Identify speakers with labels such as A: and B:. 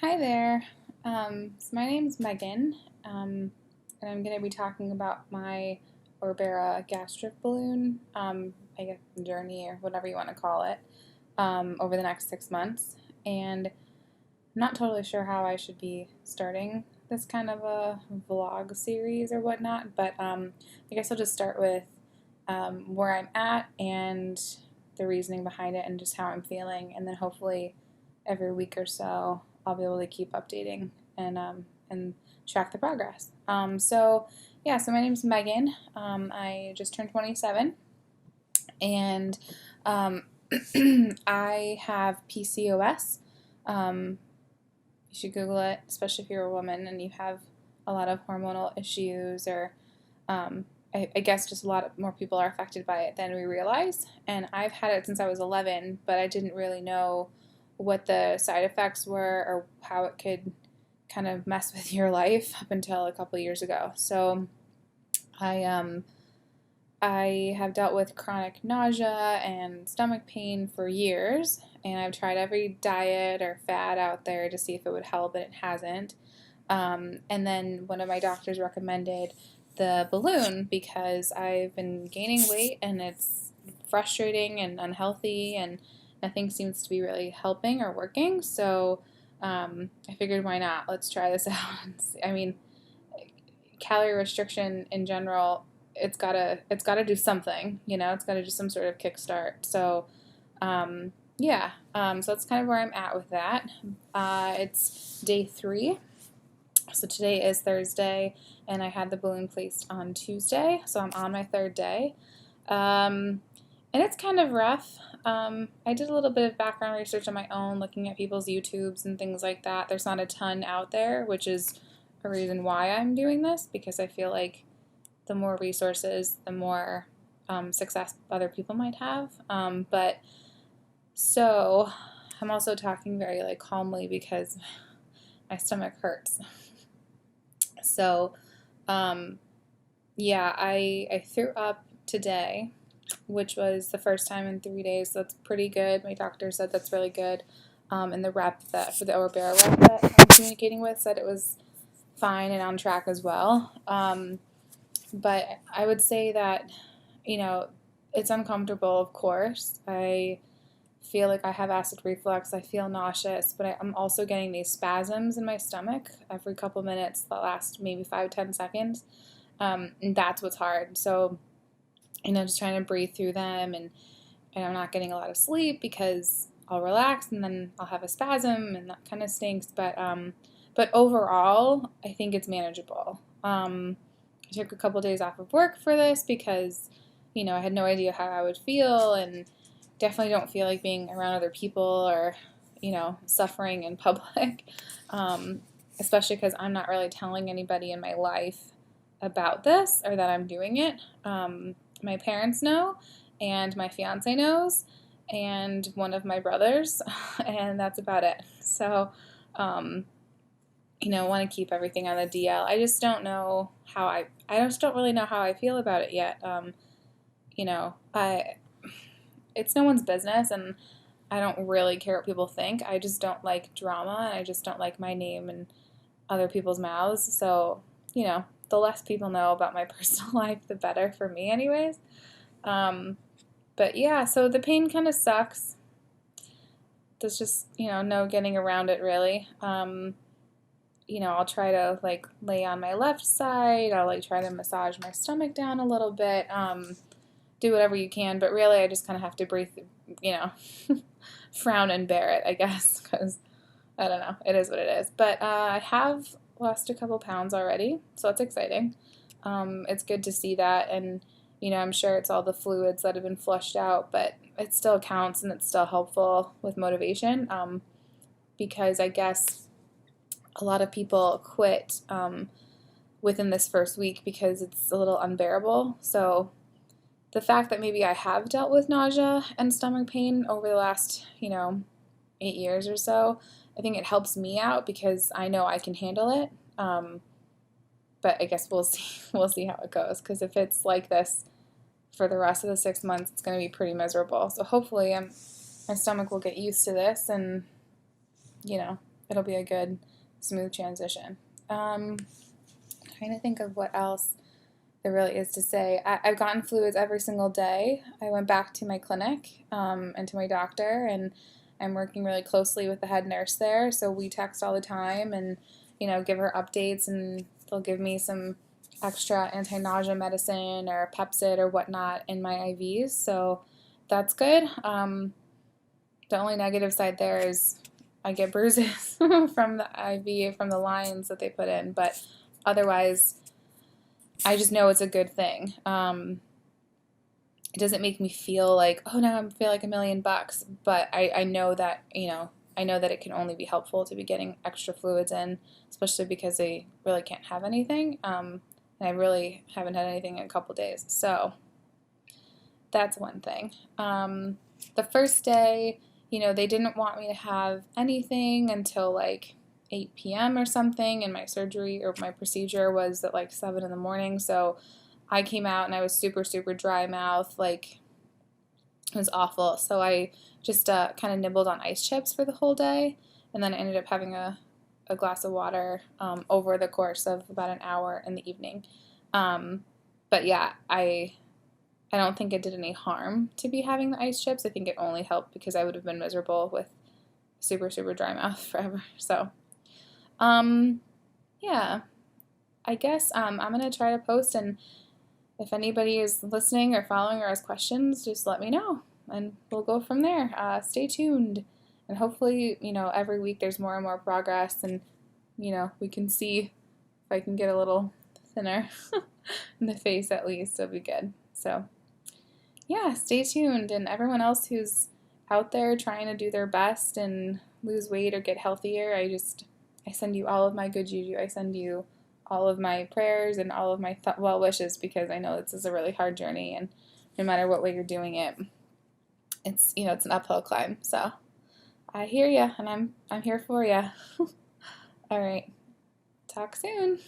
A: Hi there. So my name's Megan, and I'm going to be talking about my Orbera gastric balloon, I guess journey or whatever you want to call it, over the next 6 months. And I'm not totally sure how I should be starting this kind of a vlog series or whatnot, but I guess I'll just start with where I'm at and the reasoning behind it and just how I'm feeling, and then hopefully every week or so I'll be able to keep updating and track the progress. So my name's Megan. I just turned 27, and um, I have PCOS. You should Google it, especially if you're a woman and you have a lot of hormonal issues, or I guess just a lot of more people are affected by it than we realize. And I've had it since I was 11, but I didn't really know what the side effects were or how it could kind of mess with your life up until a couple years ago. So I I have dealt with chronic nausea and stomach pain for years, and I've tried every diet or fad out there to see if it would help, and it hasn't. And then one of my doctors recommended the balloon because I've been gaining weight and it's frustrating and unhealthy, and nothing seems to be really helping or working. So I figured, why not? Let's try this out. I mean, calorie restriction in general, it's gotta do something. It's gotta do some sort of kickstart. So so that's kind of where I'm at with that. It's day 3. So today is Thursday, and I had the balloon placed on Tuesday, so I'm on my 3rd day. And it's kind of rough. I did a little bit of background research on my own, looking at people's YouTubes and things like that. There's not a ton out there, which is a reason why I'm doing this, because I feel like the more resources, the more success other people might have. So I'm also talking very calmly because my stomach hurts. So I threw up today, which was the first time in 3 days. So that's pretty good. My doctor said that's really good. And the rep that for the Orbera rep that I'm communicating with said it was fine and on track as well. But I would say that, it's uncomfortable, of course. I feel like I have acid reflux. I feel nauseous, but I'm also getting these spasms in my stomach every couple minutes that last maybe 5-10 seconds. And that's what's hard. So, just trying to breathe through them, and I'm not getting a lot of sleep because I'll relax and then I'll have a spasm, and that kind of stinks. But overall, I think it's manageable. I took a couple days off of work for this because, I had no idea how I would feel, and definitely don't feel like being around other people or, suffering in public, especially because I'm not really telling anybody in my life about this or that I'm doing it. My parents know, and my fiance knows, and one of my brothers, and that's about it. So, want to keep everything on the DL. I just don't know I just don't really know how I feel about it yet. It's no one's business, and I don't really care what people think. I just don't like drama, and I just don't like my name in other people's mouths. So, the less people know about my personal life, the better for me anyways. But yeah, so the pain kind of sucks. There's just, no getting around it really. I'll try to lay on my left side. I'll try to massage my stomach down a little bit. Do whatever you can, but really I just kind of have to breathe, frown and bear it, I guess, because I don't know. It is what it is. But I have lost a couple pounds already, so that's exciting. It's good to see that, and I'm sure it's all the fluids that have been flushed out, but it still counts, and it's still helpful with motivation, because I guess a lot of people quit within this first week because it's a little unbearable. So the fact that maybe I have dealt with nausea and stomach pain over the last, 8 years or so, I think it helps me out because I know I can handle it. But I guess we'll see. We'll see how it goes, because if it's like this for the rest of the 6 months, it's going to be pretty miserable. So hopefully my stomach will get used to this, and, it'll be a good, smooth transition. Trying to think of what else there really is to say. I've gotten fluids every single day. I went back to my clinic and to my doctor, and I'm working really closely with the head nurse there. So we text all the time and, give her updates, and they'll give me some extra anti-nausea medicine or Pepcid or whatnot in my IVs. So that's good. The only negative side there is I get bruises from the IV, from the lines that they put in, but otherwise, I just know it's a good thing. It doesn't make me feel like, oh, now I feel like $1,000,000, but I know that, I know that it can only be helpful to be getting extra fluids in, especially because they really can't have anything. And I really haven't had anything in a couple days. So that's one thing. The first day, they didn't want me to have anything until like 8 p.m. or something, and my surgery or my procedure was at like 7 in the morning. So I came out and I was super, super dry mouth. Like, it was awful. So I just kind of nibbled on ice chips for the whole day, and then I ended up having a glass of water over the course of about an hour in the evening. But yeah, I don't think it did any harm to be having the ice chips. I think it only helped because I would have been miserable with super, super dry mouth forever. So, yeah, I guess I'm going to try to post, and if anybody is listening or following or has questions, just let me know, and we'll go from there. Stay tuned, and hopefully, every week there's more and more progress, and, we can see if I can get a little thinner in the face at least. It'll be good. So, yeah, stay tuned, and everyone else who's out there trying to do their best and lose weight or get healthier, I send you all of my good juju. I send you all of my prayers and all of my well wishes, because I know this is a really hard journey, and no matter what way you're doing it, it's it's an uphill climb. So I hear ya, and I'm here for ya. All right, talk soon.